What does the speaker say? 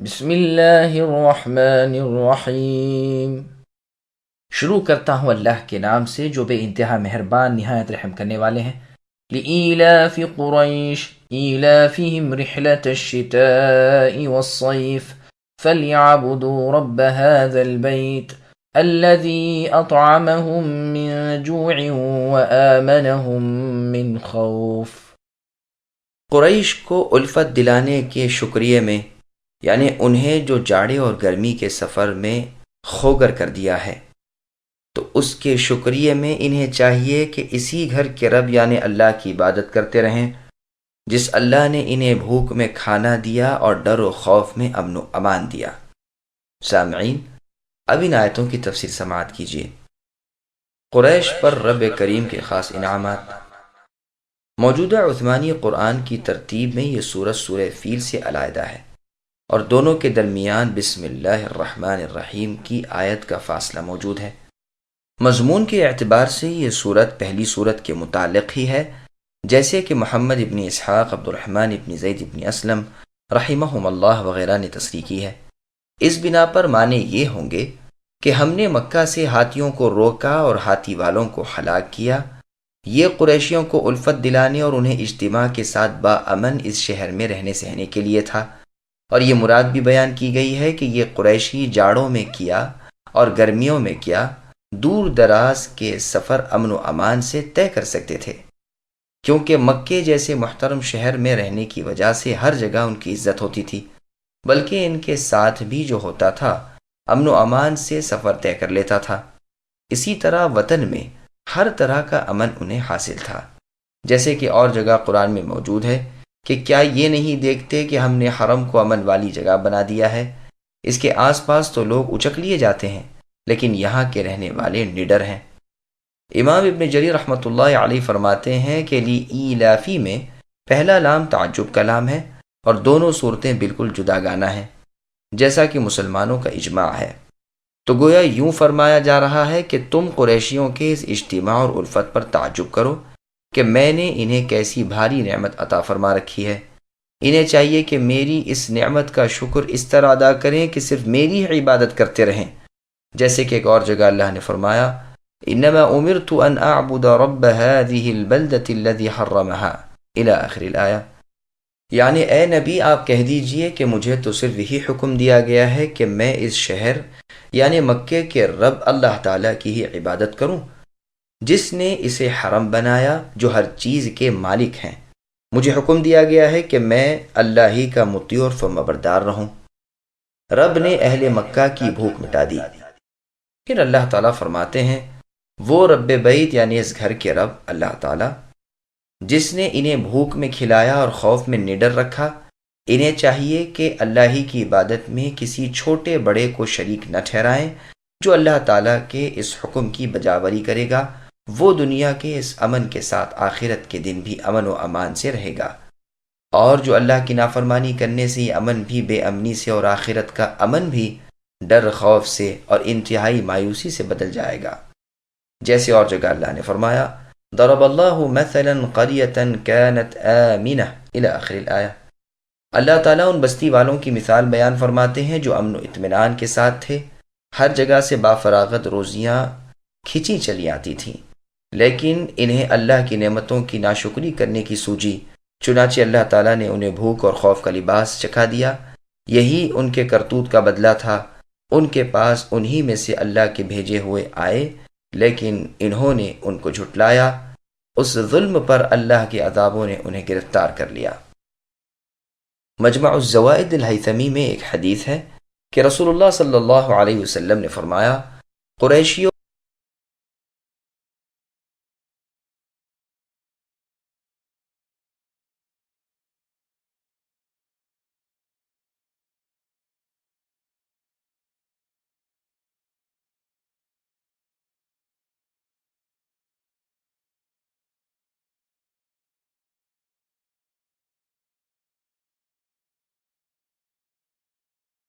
بسم اللہ الرحمن الرحیم۔ شروع کرتا ہوں اللہ کے نام سے جو بے انتہا مہربان نہایت رحم کرنے والے ہیں۔ لإيلاف قریش إيلافهم رحلة الشتاء والصيف فليعبدوا رب هذا البيت الذي أطعمهم من جوع وآمنهم من خوف۔ قریش کو الفت دلانے کے شکریہ میں، یعنی انہیں جو جاڑے اور گرمی کے سفر میں خوگر کر دیا ہے، تو اس کے شکریہ میں انہیں چاہیے کہ اسی گھر کے رب یعنی اللہ کی عبادت کرتے رہیں جس اللہ نے انہیں بھوک میں کھانا دیا اور ڈر و خوف میں امن و امان دیا۔ سامعین، اب ان آیتوں کی تفسیر سماعت کیجیے۔ قریش پر رب کریم کے خاص انعامات۔ موجودہ عثمانی قرآن کی ترتیب میں یہ سورہ سورہ فیل سے علیحدہ ہے اور دونوں کے درمیان بسم اللہ الرحمن الرحیم کی آیت کا فاصلہ موجود ہے۔ مضمون کے اعتبار سے یہ سورت پہلی سورت کے متعلق ہی ہے، جیسے کہ محمد ابن اسحاق، عبد الرحمن ابن زید ابن اسلم رحمہم اللہ وغیرہ نے تصریح کی ہے۔ اس بنا پر معنی یہ ہوں گے کہ ہم نے مکہ سے ہاتھیوں کو روکا اور ہاتھی والوں کو ہلاک کیا۔ یہ قریشیوں کو الفت دلانے اور انہیں اجتماع کے ساتھ باامن اس شہر میں رہنے سہنے کے لیے تھا، اور یہ مراد بھی بیان کی گئی ہے کہ یہ قریشی جاڑوں میں کیا اور گرمیوں میں کیا دور دراز کے سفر امن و امان سے طے کر سکتے تھے، کیونکہ مکے جیسے محترم شہر میں رہنے کی وجہ سے ہر جگہ ان کی عزت ہوتی تھی، بلکہ ان کے ساتھ بھی جو ہوتا تھا امن و امان سے سفر طے کر لیتا تھا۔ اسی طرح وطن میں ہر طرح کا امن انہیں حاصل تھا، جیسے کہ اور جگہ قرآن میں موجود ہے کہ کیا یہ نہیں دیکھتے کہ ہم نے حرم کو امن والی جگہ بنا دیا ہے، اس کے آس پاس تو لوگ اچک لیے جاتے ہیں لیکن یہاں کے رہنے والے نڈر ہیں۔ امام ابن جریر رحمۃ اللہ علیہ فرماتے ہیں کہ لإیلافی میں پہلا لام تعجب کا لام ہے اور دونوں صورتیں بالکل جداگانہ ہیں، جیسا کہ مسلمانوں کا اجماع ہے۔ تو گویا یوں فرمایا جا رہا ہے کہ تم قریشیوں کے اس اجتماع اور الفت پر تعجب کرو کہ میں نے انہیں کیسی بھاری نعمت عطا فرما رکھی ہے۔ انہیں چاہیے کہ میری اس نعمت کا شکر اس طرح ادا کریں کہ صرف میری ہی عبادت کرتے رہیں، جیسے کہ ایک اور جگہ اللہ نے فرمایا انما امرت ان اعبد رب هذه البلدة الذي حرمها الى آخر الآیہ۔ یعنی اے نبی آپ کہہ دیجئے کہ مجھے تو صرف یہی حکم دیا گیا ہے کہ میں اس شہر یعنی مکے کے رب اللہ تعالیٰ کی ہی عبادت کروں جس نے اسے حرم بنایا، جو ہر چیز کے مالک ہیں۔ مجھے حکم دیا گیا ہے کہ میں اللہ ہی کا مطیع اور فرمانبردار رہوں۔ رب نے اہل مکہ کی بھوک مٹا دی۔ پھر اللہ تعالیٰ فرماتے ہیں وہ رب بیت یعنی اس گھر کے رب اللہ تعالیٰ جس نے انہیں بھوک میں کھلایا اور خوف میں نڈر رکھا، انہیں چاہیے کہ اللہ ہی کی عبادت میں کسی چھوٹے بڑے کو شریک نہ ٹھہرائیں۔ جو اللہ تعالیٰ کے اس حکم کی بجاوری کرے گا وہ دنیا کے اس امن کے ساتھ آخرت کے دن بھی امن و امان سے رہے گا، اور جو اللہ کی نافرمانی کرنے سے یہ امن بھی بے امنی سے اور آخرت کا امن بھی ڈر خوف سے اور انتہائی مایوسی سے بدل جائے گا، جیسے اور جگہ اللہ نے فرمایا ضرب اللہ مثلا قریۃ کانت آمنہ الی آخر الآیہ۔ اللہ تعالیٰ ان بستی والوں کی مثال بیان فرماتے ہیں جو امن و اطمینان کے ساتھ تھے، ہر جگہ سے بافراغت روزیاں کھینچی چلی آتی تھیں، لیکن انہیں اللہ کی نعمتوں کی ناشکری کرنے کی سوجی، چنانچہ اللہ تعالیٰ نے انہیں بھوک اور خوف کا لباس چکھا دیا۔ یہی ان کے کرتوت کا بدلہ تھا۔ ان کے پاس انہی میں سے اللہ کے بھیجے ہوئے آئے، لیکن انہوں نے ان کو جھٹلایا۔ اس ظلم پر اللہ کے عذابوں نے انہیں گرفتار کر لیا۔ مجمع الزوائد الہیثمی میں ایک حدیث ہے کہ رسول اللہ صلی اللہ علیہ وسلم نے فرمایا قریشیوں